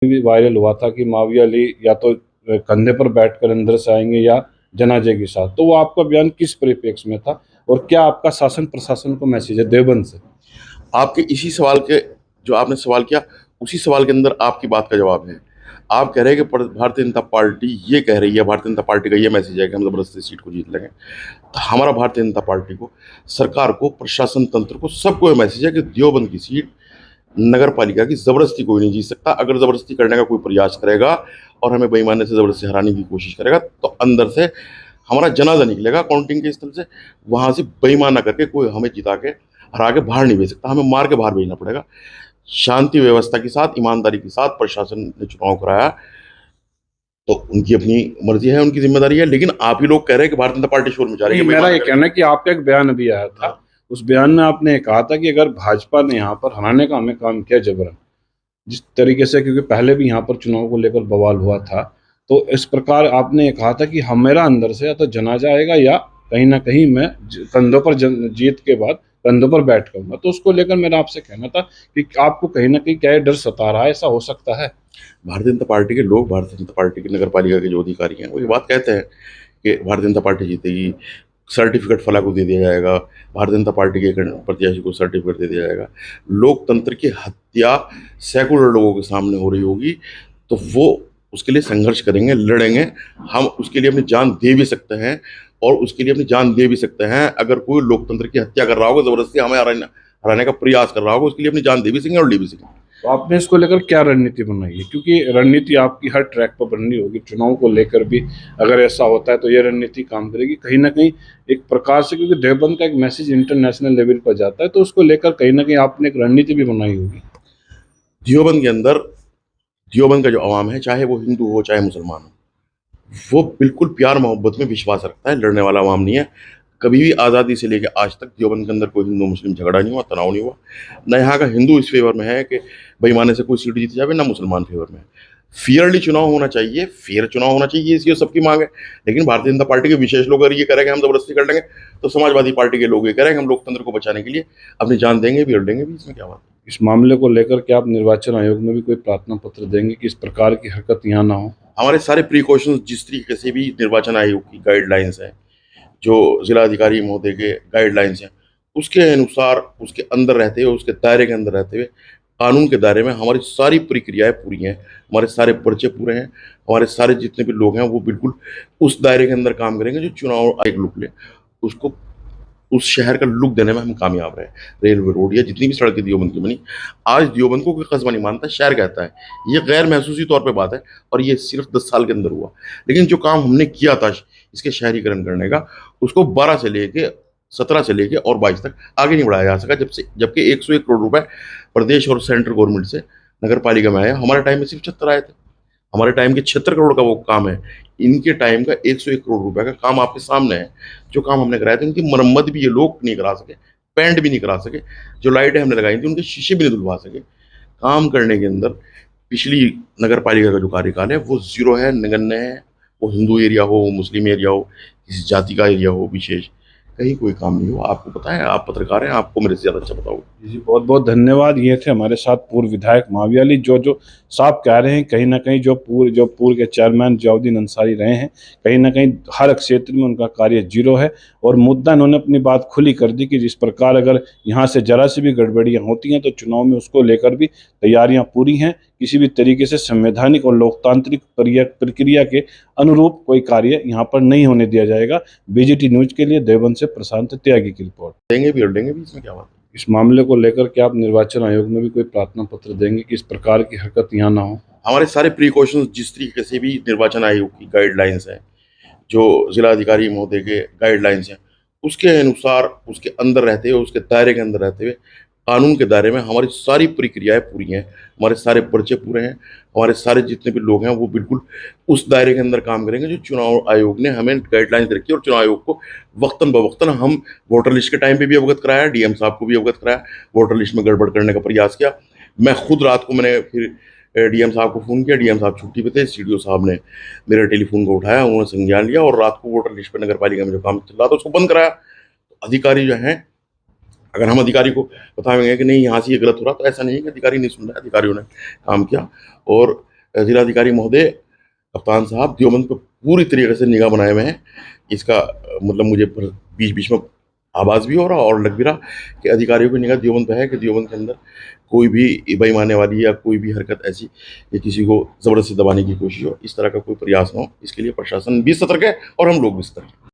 भी वायरल हुआ था कि माविया अली या तो कंधे पर बैठकर अंदर से आएंगे या जनाजे के साथ, तो वो आपका बयान किस परिप्रेक्ष्य में था और क्या आपका शासन प्रशासन को मैसेज है देवबंद से? आपके इसी सवाल के जो आपने सवाल किया, उसी सवाल के अंदर आपकी बात का जवाब है। आप कह रहे हैं कि भारतीय जनता पार्टी ये कह रही है, भारतीय जनता पार्टी का ये मैसेज है कि हम ज़बरदस्ती सीट को जीत लेंगे। तो हमारा भारतीय जनता पार्टी को, सरकार को, प्रशासन तंत्र को, सबको ये मैसेज है कि देवबंद की सीट नगर पालिका की ज़बरदस्ती कोई नहीं जीत सकता। अगर ज़बरदस्ती करने का कोई प्रयास करेगा और हमें बेईमानी से ज़बरदस्ती हराने की कोशिश करेगा, तो अंदर से हमारा जनाजा निकलेगा काउंटिंग के स्थल से। वहाँ से बेईमाना करके कोई हमें जिता के हरा के बाहर नहीं भेज सकता, हमें मार के बाहर भेजना पड़ेगा। शांति व्यवस्था के साथ, ईमानदारी के साथ प्रशासन ने चुनाव कराया, तो उनकी अपनी मर्जी है, उनकी जिम्मेदारी है। लेकिन आप ही लोग कह रहे हैं कि भारतीय जनता पार्टी शोर मचा रही है। मेरा ये कहना है कि आपका एक बयान अभी आया था, उस बयान में आपने कहा था कि अगर भाजपा ने यहाँ पर हराने का हमें काम किया जबरन, जिस तरीके से, क्योंकि पहले भी यहाँ पर चुनाव को लेकर बवाल हुआ था, तो इस प्रकार आपने कहा था कि हम मेरा अंदर से या तो जनाजा आएगा या कहीं ना कहीं मैं कंधों पर जीत के बाद कंधों पर बैठ करूंगा। तो उसको लेकर मेरा आपसे कहना था कि आपको कहीं ना कहीं क्या डर सता रहा है, ऐसा हो सकता है? भारतीय जनता पार्टी के लोग, भारतीय जनता पार्टी की नगर पालिका के जो अधिकारी हैं, वो ये बात कहते हैं कि भारतीय जनता पार्टी जीतेगी, सर्टिफिकेट फला को दे दिया जाएगा, भारतीय जनता पार्टी के प्रत्याशी को सर्टिफिकेट दे दिया जाएगा। लोकतंत्र की हत्या सैकड़ों लोगों के सामने हो रही होगी, तो वो उसके लिए संघर्ष करेंगे, लड़ेंगे। हम उसके लिए अपनी जान दे भी सकते हैं और उसके लिए अपनी जान दे भी सकते हैं। अगर कोई लोकतंत्र की हत्या कर रहा होगा, ज़बरदस्ती हमें हराने का प्रयास कर रहा होगा, उसके लिए अपनी जान दे भी सकेंगे और ले भी सकेंगे। तो आपने इसको लेकर क्या रणनीति बनाई है? क्योंकि रणनीति आपकी हर ट्रैक पर बननी होगी, चुनाव को लेकर भी अगर ऐसा होता है तो ये रणनीति काम करेगी कहीं ना कहीं एक प्रकार से, क्योंकि देवबंद का एक मैसेज इंटरनेशनल लेवल पर जाता है, तो उसको लेकर कहीं ना कहीं आपने एक रणनीति भी बनाई होगी। देवबंद के अंदर, देवबंद का जो अवाम है, चाहे वो हिंदू हो चाहे मुसलमान हो, वो बिल्कुल प्यार मोहब्बत में विश्वास रखता है, लड़ने वाला अवाम नहीं है। कभी भी आज़ादी से लेकर आज तक देवबंद के अंदर कोई हिंदू मुस्लिम झगड़ा नहीं हुआ, तनाव नहीं हुआ। न यहाँ का हिंदू इस फेवर में है कि बेईमानी से कोई सीट जीती जाए, ना मुसलमान फेवर में है। फेयरली चुनाव होना चाहिए, फेयर चुनाव होना चाहिए, इसी सबकी मांग है। लेकिन भारतीय जनता पार्टी के विशेष लोग अगर ये कह रहे हैं कि हम जबरदस्ती कर लेंगे, तो समाजवादी पार्टी के लोग ये कह रहे हैं कि हम लोकतंत्र को बचाने के लिए अपनी जान देंगे भी और देंगे भी। इसमें क्या बात है? इस मामले को लेकर क्या आप निर्वाचन आयोग में भी कोई प्रार्थना पत्र देंगे कि इस प्रकार की हरकत यहाँ ना हो? हमारे सारे प्रिकॉशंस, जिस तरीके से भी निर्वाचन आयोग की गाइडलाइंस है, जो जिला अधिकारी महोदय के गाइडलाइंस हैं, उसके अनुसार, उसके अंदर रहते हुए, उसके दायरे के अंदर रहते हुए, कानून के दायरे में हमारी सारी प्रक्रियाएं पूरी हैं, हमारे सारे पर्चे पूरे हैं, हमारे सारे जितने भी लोग हैं वो बिल्कुल उस दायरे के अंदर काम करेंगे जो चुनाव आयोग लुक ले, उसको उस शहर का लुक देने में हम कामयाब रहे। रेलवे रोड या जितनी भी सड़कें देवबंद की बनी, आज देवबंद को कोई कस्बा नहीं मानता, शहर कहता है। ये गैर महसूसी तौर पे बात है और ये सिर्फ 10 साल के अंदर हुआ। लेकिन जो काम हमने किया था इसके शहरीकरण करने का, उसको 12 से लेके 17 से लेके और 22 तक आगे नहीं बढ़ाया जा सका, जबकि 101 करोड़ रुपए प्रदेश और सेंट्रल गवर्नमेंट से नगर पालिका में आया। हमारे टाइम में सिर्फ 76 आए थे। हमारे टाइम के 76 करोड़ का वो काम है, इनके टाइम का 101 करोड़ रुपए का काम आपके सामने है। जो काम हमने कराए थे उनकी मरम्मत भी ये लोग नहीं करा सके, पेंट भी नहीं करा सके। जो लाइटें हमने लगाई थी उनके शीशे भी नहीं धुलवा सके। काम करने के अंदर पिछली नगर पालिका का जो कार्यकाल है वो जीरो है, नगण्य है। वो हिंदू एरिया हो, मुस्लिम एरिया हो, किसी जाति का एरिया हो विशेष, कहीं कोई काम नहीं हुआ। आपको पता है, आप पत्रकार हैं, आपको मेरे से ज़्यादा अच्छा पता होगा। जी, बहुत बहुत धन्यवाद। ये थे हमारे साथ पूर्व विधायक माविया अली, जो साफ कह रहे हैं कहीं ना कहीं जो पूर्व के चेयरमैन जियाउद्दीन अंसारी रहे हैं, कहीं ना कहीं हर क्षेत्र में उनका कार्य जीरो है। और मुद्दा इन्होंने अपनी बात खुली कर दी कि जिस प्रकार अगर यहाँ से जरा सी भी गड़बड़ियाँ होती हैं तो चुनाव में उसको लेकर भी तैयारियाँ पूरी हैं। किसी भी तरीके से संवैधानिक और लोकतांत्रिक प्रक्रिया के अनुरूप कोई कार्य यहाँ पर नहीं होने दिया जाएगा। बीजीटी न्यूज के लिए देवबंद से प्रशांत त्यागी की रिपोर्ट। देंगे भी और देंगे भी, इसमें क्या बात है? इस मामले को लेकर क्या आप निर्वाचन आयोग में भी कोई प्रार्थना पत्र देंगे कि इस प्रकार की हरकत यहाँ ना हो? हमारे सारे प्रिकॉशंस, जिस तरीके से भी निर्वाचन आयोग की गाइडलाइंस है, जो जिला अधिकारी महोदय के गाइडलाइंस हैं, उसके अनुसार, उसके अंदर रहते हुए, उसके दायरे के अंदर रहते हुए, कानून के दायरे में हमारी सारी प्रक्रियाएं पूरी हैं, हमारे सारे पर्चे पूरे हैं, हमारे सारे जितने भी लोग हैं वो बिल्कुल उस दायरे के अंदर काम करेंगे जो चुनाव आयोग ने हमें गाइडलाइंस रखी है। और चुनाव आयोग को वक्तन बवक्तन हम वोटर लिस्ट के टाइम पे भी अवगत कराया, डीएम साहब को भी अवगत कराया, वोटर लिस्ट में गड़बड़ करने का प्रयास किया। मैं खुद रात को मैंने फिर डीएम साहब को फ़ोन किया, डीएम साहब छुट्टी पे थे, सीडीओ साहब ने मेरे टेलीफोन को उठाया, उन्होंने संज्ञान लिया और रात को वोटर लिस्ट पर नगर पालिका में जो काम चल रहा था उसको बंद कराया। अधिकारी जो हैं, अगर हम अधिकारी को बताएंगे कि नहीं यहाँ से ये गलत हो रहा, तो ऐसा नहीं है कि अधिकारी नहीं सुन रहा है, अधिकारियों ने काम किया। और जिलाधिकारी महोदय, कप्तान साहब देवबंद पर पूरी तरीके से निगाह बनाए हुए हैं। इसका मतलब मुझे बीच बीच में आभास भी हो रहा और लग भी रहा कि अधिकारियों की निगाह देवबंद पे है कि देवबंद के अंदर कोई भी बेईमानी वाली या कोई भी हरकत ऐसी कि किसी को ज़बरदस्ती दबाने की कोशिश हो, इस तरह का कोई प्रयास ना हो। इसके लिए प्रशासन भी सतर्क है और हम लोग भी सतर्क हैं।